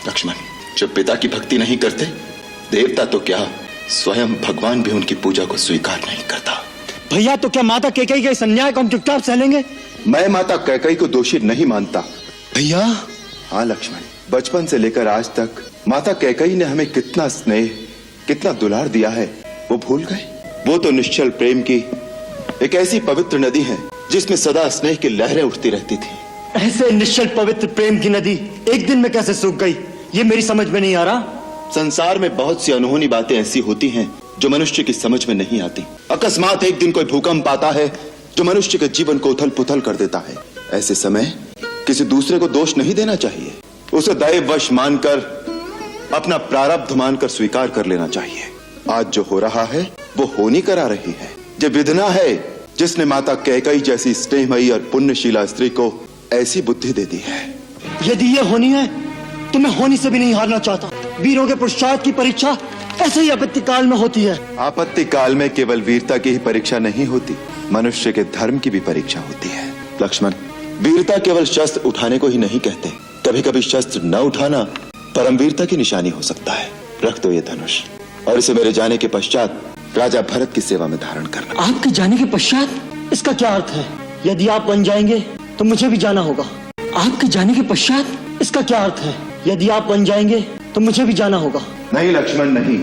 लक्ष्मण, जब पिता की भक्ति नहीं करते, देवता तो क्या स्वयं भगवान भी उनकी पूजा को स्वीकार नहीं करता। भैया, तो क्या माता कैकेयी के इस अन्याय को हम चुपचाप सह लेंगे? मैं माता कैकेयी को दोषी नहीं मानता। भैया। हाँ लक्ष्मण, बचपन से लेकर आज तक माता कैकेयी ने हमें कितना स्नेह, कितना दुलार दिया है, वो भूल गए? वो तो निश्चल प्रेम की एक ऐसी पवित्र नदी है जिसमें सदा स्नेह की लहरें उठती रहती थी। ऐसे निश्चल पवित्र प्रेम की नदी एक दिन में कैसे सूख गई, ये मेरी समझ में नहीं आ रहा। संसार में बहुत सी अनहोनी बातें ऐसी होती हैं जो मनुष्य की समझ में नहीं आती। अकस्मात एक दिन कोई भूकंप आता है जो मनुष्य के जीवन को उथल पुथल कर देता है। ऐसे समय किसी दूसरे को दोष नहीं देना चाहिए, उसे दैववश मानकर, अपना प्रारब्ध मानकर स्वीकार कर लेना चाहिए। आज जो हो रहा है वो होनी करा रही है। ये विधना है जिसने माता कैकेयी जैसी स्नेहमयी और पुण्यशीला स्त्री को ऐसी बुद्धि दे दी है। यदि ये होनी है तो मैं होनी से भी नहीं हारना चाहता। वीरों के पुरुषार्थ की परीक्षा ऐसे ही आपत्ति काल में होती है। आपत्ति काल में केवल वीरता की ही परीक्षा नहीं होती, मनुष्य के धर्म की भी परीक्षा होती है। लक्ष्मण, वीरता केवल शस्त्र उठाने को ही नहीं कहते। कभी कभी शस्त्र न उठाना परमवीरता की निशानी हो सकता है। रख दो ये धनुष और इसे मेरे जाने के पश्चात राजा भरत की सेवा में धारण करना। आपके जाने के पश्चात? इसका क्या अर्थ है? यदि आप बन जाएंगे तो मुझे भी जाना होगा। आपके जाने के पश्चात? इसका क्या अर्थ है? यदि आप बन जाएंगे तो मुझे भी जाना होगा। नहीं लक्ष्मण, नहीं।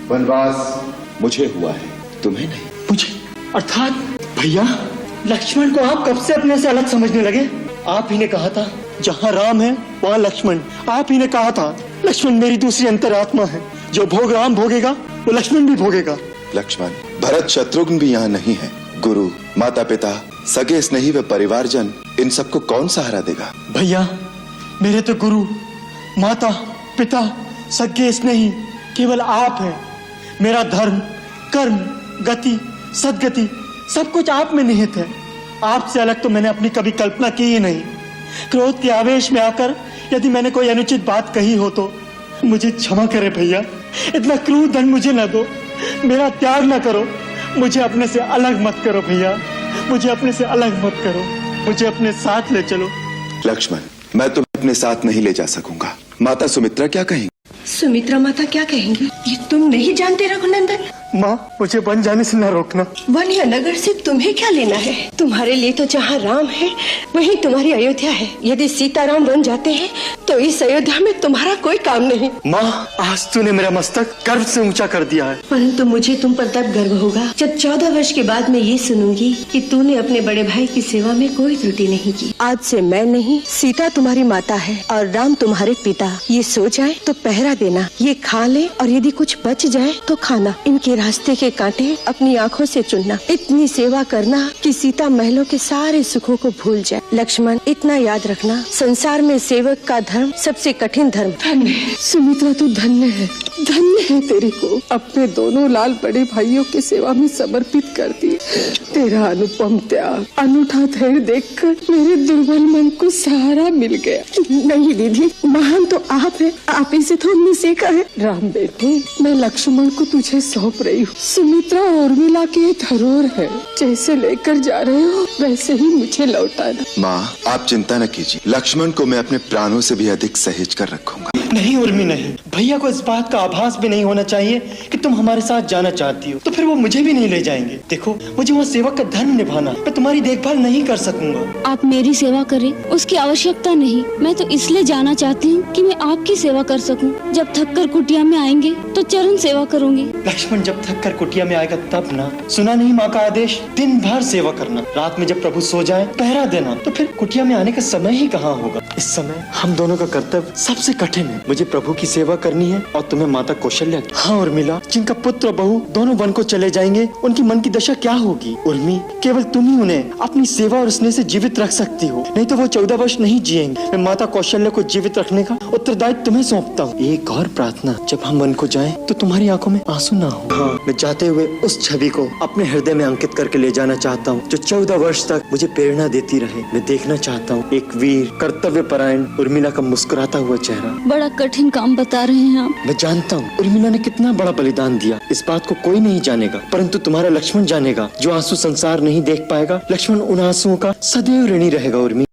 वनवास मुझे हुआ है, तुम्हें नहीं। मुझे? अर्थात भैया, लक्ष्मण को आप कब से अपने से अलग समझने लगे? आप ही ने कहा था जहाँ राम है वहाँ लक्ष्मण। आप ही ने कहा था लक्ष्मण मेरी दूसरी अंतरात्मा है, जो भोग राम भोगेगा वो लक्ष्मण भी भोगेगा। लक्ष्मण, भरत शत्रुघ्न भी यहाँ नहीं है। गुरु, माता पिता, सगे स्नेही व परिवारजन, इन सबको कौन सहारा देगा? भैया, मेरे तो गुरु, माता, पिता, सगे स्नेही केवल आप हैं। मेरा धर्म, कर्म, गति, सदगति सब कुछ आप में निहित है। आपसे अलग तो मैंने अपनी कभी कल्पना की ही नहीं। क्रोध के आवेश में आकर यदि मैंने कोई अनुचित बात कही हो तो मुझे क्षमा करे भैया। इतना क्रूर दंड मुझे न दो, मेरा त्याग न करो, मुझे अपने से अलग मत करो भैया, मुझे अपने से अलग मत करो, मुझे अपने साथ ले चलो। लक्ष्मण, मैं तुम्हें अपने साथ नहीं ले जा सकूंगा। माता सुमित्रा क्या कहेंगी? सुमित्रा माता क्या कहेंगी ये तुम नहीं जानते रघुनंदन? माँ, मुझे वन जाने से न रोकना। वन या नगर से तुम्हें क्या लेना है? तुम्हारे लिए तो जहाँ राम है वहीं तुम्हारी अयोध्या है। यदि सीताराम वन जाते हैं तो इस अयोध्या में तुम्हारा कोई काम नहीं। माँ, आज तूने मेरा मस्तक गर्व से ऊंचा कर दिया है। परंतु मुझे तुम पर तब गर्व होगा जब 14 वर्ष के बाद मैं ये सुनूंगी कि तूने अपने बड़े भाई की सेवा में कोई त्रुटि नहीं की। आज से मैं नहीं, सीता तुम्हारी माता है और राम तुम्हारे पिता। ये सो जाए तो पहरा देना, ये खा ले और यदि कुछ बच जाए तो खाना। इनके रास्ते के कांटे अपनी आँखों से चुनना। इतनी सेवा करना कि सीता महलों के सारे सुखों को भूल जाए। लक्ष्मण, इतना याद रखना, संसार में सेवक का धर्म सबसे कठिन धर्म। धन्य है सुमित्रा, तू धन्य है, धन्य है तेरे को। अपने दोनों लाल बड़े भाइयों की सेवा में समर्पित कर दी। तेरा अनुपम त्याग, अनूठा धैर्य देखकर मेरे दुर्बल मन को सहारा मिल गया। नहीं दीदी, महान तो आप है, आप ही से तो हमने सीखा है। राम बेटे, मैं लक्ष्मण को तुझे सौंप रही हूँ। सुमित्रा और उर्मिला की धरोहर है, जैसे लेकर जा रहे हो वैसे ही मुझे लौटाना। माँ, आप चिंता न कीजिए, लक्ष्मण को मैं अपने प्राणों से भी अधिक सहेज कर रखूंगा। नहीं उर्मी, नहीं। भैया को इस बात का आभास भी नहीं होना चाहिए कि तुम हमारे साथ जाना चाहती हो, तो फिर वो मुझे भी नहीं ले जाएंगे। देखो, मुझे वहाँ सेवक का धर्म निभाना, मैं तुम्हारी देखभाल नहीं कर सकूंगा। आप मेरी सेवा करें, उसकी आवश्यकता नहीं। मैं तो इसलिए जाना चाहती हूँ कि मैं आपकी सेवा कर सकूँ। जब थक कर कुटिया में आएंगे तो चरण सेवा करूँगी। लक्ष्मण जब थक कर कुटिया में आएगा तब ना। सुना नहीं माँ का आदेश, दिन भर सेवा करना। रात में जब प्रभु सो जाए पहरा देना। तो फिर कुटिया में आने का समय ही कहाँ होगा। इस समय हम दोनों का कर्तव्य सबसे कठिन है। मुझे प्रभु की सेवा करनी है और तुम्हें माता कौशल्या। हाँ उर्मिला, जिनका पुत्र और बहू दोनों वन को चले जाएंगे, उनकी मन की दशा क्या होगी? उर्मी, केवल तुम ही उन्हें अपनी सेवा और स्नेह से जीवित रख सकती हो, नहीं तो वो 14 वर्ष नहीं जिएंगे। मैं माता कौशल्या को जीवित रखने का उत्तरदायित्व तुम्हें सौंपता हूँ। एक और प्रार्थना, जब हम वन को जाएं तो तुम्हारी आंखों में आंसू ना हो। हाँ, मैं जाते हुए उस छवि को अपने हृदय में अंकित करके ले जाना चाहता हूँ, जो 14 वर्ष तक मुझे प्रेरणा देती रहे। मैं देखना चाहता हूँ एक वीर, कर्तव्य परायण उर्मिला का मुस्कुराता हुआ चेहरा। बड़ा कठिन काम बता रहे हैं आप। मैं जानता हूँ उर्मिला ने कितना बड़ा बलिदान दिया, इस बात को कोई नहीं जानेगा, परंतु तुम्हारा लक्ष्मण जानेगा, जो आंसू संसार नहीं देख पाएगा। लक्ष्मण उन आंसुओं का सदैव ऋणी रहेगा उर्मी।